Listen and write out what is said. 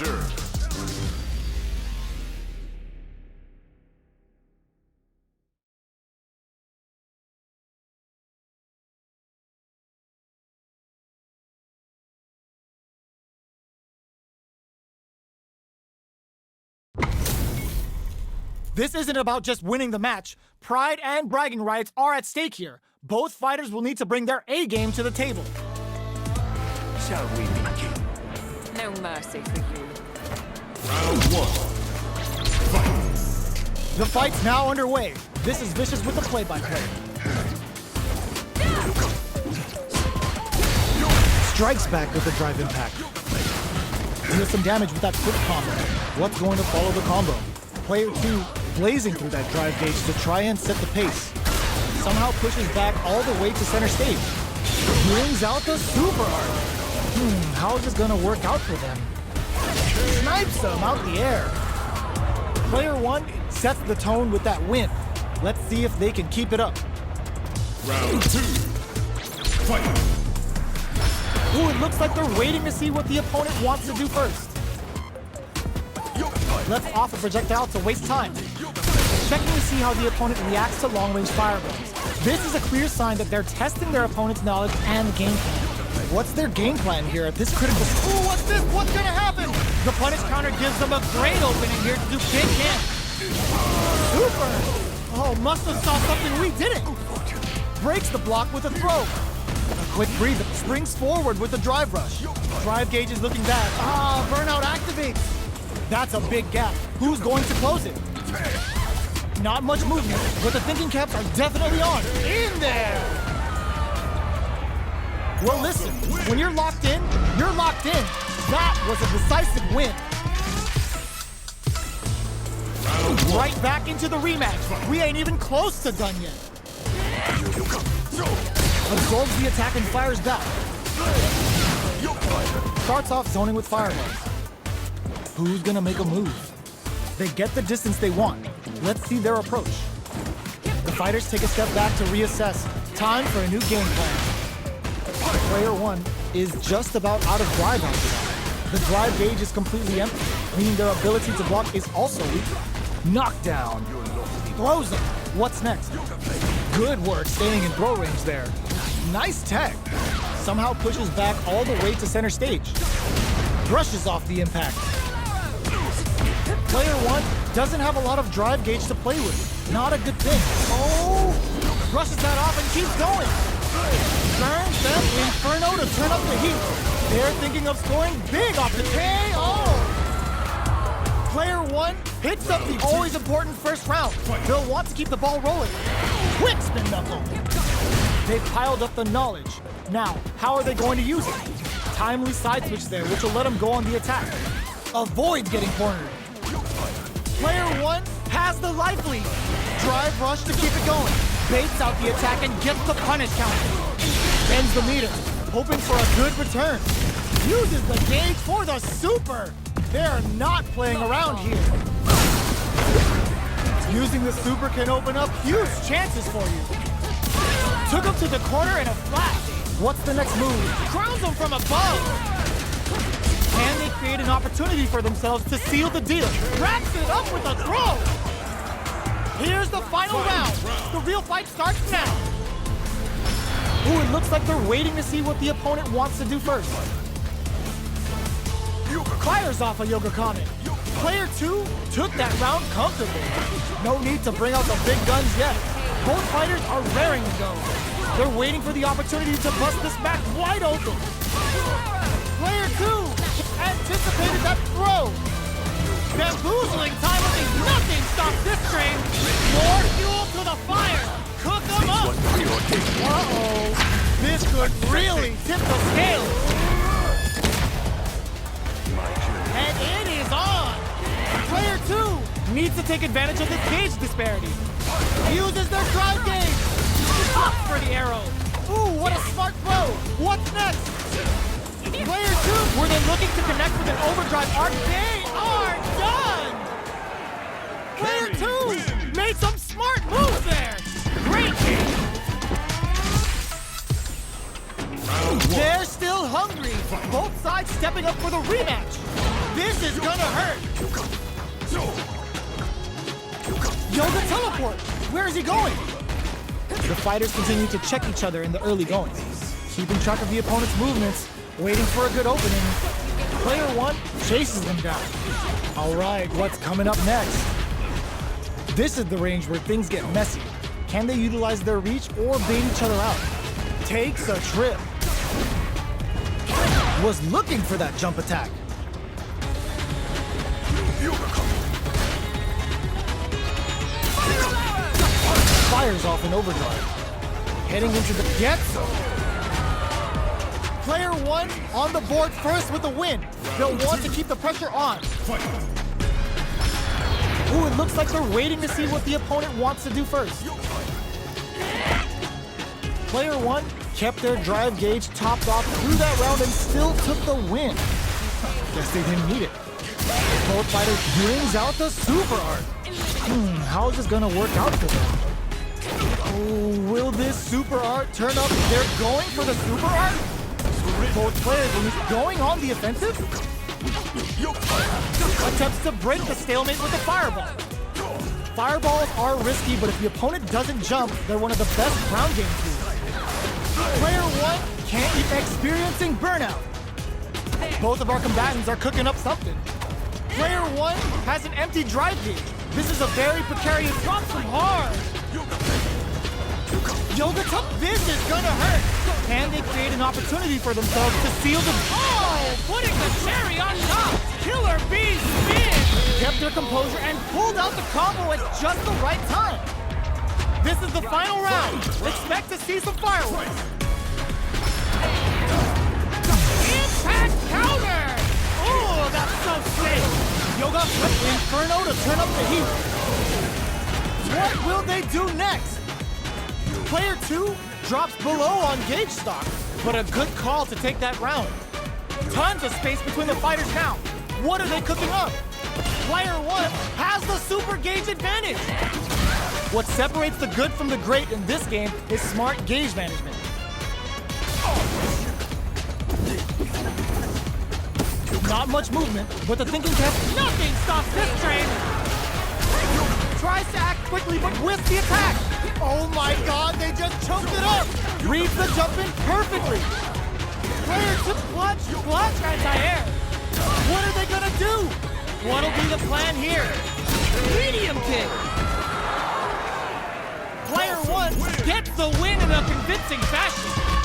challenger. This isn't about just winning the match. Pride and bragging rights are at stake here. Both fighters will need to bring their A game to the table. Shall we begin? No mercy for you. Round one. The fight's now underway. This is Vicious with the play-by-play. Strikes back with the drive impact. Deals some damage with that quick combo. What's going to follow the combo? Player 2 blazing through that drive gauge to try and set the pace. Somehow pushes back all the way to center stage. Brings out the super art. How is this gonna work out for them? Snipes them out the air. Player 1 sets the tone with that win. Let's see if they can keep it up. Round two. Fight. Ooh, it looks like they're waiting to see what the opponent wants to do first. Let's off a projectile to waste time. Checking to see how the opponent reacts to long-range fireballs. This is a clear sign that they're testing their opponent's knowledge and game plan. What's their game plan here at this critical... Ooh, what's this? What's gonna happen? The punish counter gives them a great opening here to do big damage. Super! Oh, must have saw something we didn't. Breaks the block with a throw. A quick breather. Springs forward with a drive rush. Drive gauge is looking bad. Burnout activates. That's a big gap. Who's going to close it? Not much movement, but the thinking caps are definitely on. In there! Well, listen, when you're locked in, you're locked in. That was a decisive win. Right back into the rematch. We ain't even close to done yet. Absorbs the attack and fires back. Starts off zoning with fireballs. Who's gonna make a move? They get the distance they want. Let's see their approach. The fighters take a step back to reassess. Time for a new game plan. Player 1 is just about out of drive after that. The drive gauge is completely empty, meaning their ability to block is also weak. Knockdown. Throws them. What's next? Good work staying in throw range there. Nice tech. Somehow pushes back all the way to center stage. Brushes off the impact. Player 1 doesn't have a lot of drive gauge to play with. Not a good thing. Oh! Brushes that off and keeps going. Burns them Inferno to turn up the heat. They're thinking of scoring big off the KO! Player 1 hits up the always important first round. They'll want to keep the ball rolling. Quick spin knuckle. They've piled up the knowledge. Now, how are they going to use it? Timely side switch there, which will let them go on the attack. Avoids getting cornered. Player 1 has the life lead. Drive rush to keep it going. Baits out the attack and gets the punish counter. Bends the meter, hoping for a good return. Uses the gauge for the super. They're not playing around here. Using the super can open up huge chances for you. Took him to the corner in a flash. What's the next move? Crowns him from above. Can they create an opportunity for themselves to seal the deal? Wraps it up with a throw! Here's the final round. The real fight starts now. Ooh, it looks like they're waiting to see what the opponent wants to do first. Fires off a Yoga Comment. Player 2 took that round comfortably. No need to bring out the big guns yet. Both fighters are raring to go. They're waiting for the opportunity to bust this match wide open. Player 2 anticipated that throw. Bamboozling time with nothing stops this train. More fuel to the fire. Cook them up. Uh-oh. This could really tip the scales. And it is on. Player 2 needs to take advantage of this gauge disparity. Uses their drive gauge. Up for the arrow. Ooh, what a smart throw. What's next? Player 2 were they looking to connect with an overdrive arc. They are done. Player 2 made some smart moves there. Great game. They're still hungry. Both sides stepping up for the rematch. this is gonna hurt! Yoga teleport! Where is he going? The fighters continue to check each other in the early going, keeping track of the opponent's movements, waiting for a good opening. Player 1 chases them down. All right, what's coming up next? This is the range where things get messy. Can they utilize their reach or bait each other out? Takes a trip. Was looking for that jump attack. Fires off in overdrive. Heading into the Getsu. Player 1 on the board first with the win. They'll want to keep the pressure on. Ooh, it looks like they're waiting to see what the opponent wants to do first. Player 1 kept their drive gauge topped off through that round and still took the win. Guess they didn't need it. Both fighters brings out the super art. How is this gonna work out for them? Oh, will this super art turn up? They're going for the super art? Both players going on the offensive? Attempts to break the stalemate with a fireball. Fireballs are risky, but if the opponent doesn't jump, they're one of the best ground game tools. Player 1 can't keep experiencing burnout. Both of our combatants are cooking up something. Player 1 has an empty drive gauge. This is a very precarious drop from hard. Yoga Tuck, this is gonna hurt. Can they create an opportunity for themselves to seal the... Oh, putting the cherry on top. Killer Bee spin. Kept their composure and pulled out the combo at just the right time. This is the final round. Expect to see some fireworks. Impact counter. Oh, that's so sick. Yoga flipped Inferno to turn up the heat. What will they do next? Player 2 drops below on gauge stock, but a good call to take that round. Tons of space between the fighters now. What are they cooking up? Player 1 has the super gauge advantage. What separates the good from the great in this game is smart gauge management. Not much movement, but the thinking cap, nothing stops this train. Tries to act quickly, but whiffs the attack. Oh my god, they just choked it up. Reads the jump in perfectly. Player 2 clutch anti-air. What are they gonna do? What'll be the plan here? Medium kick. Player 1 gets the win in a convincing fashion.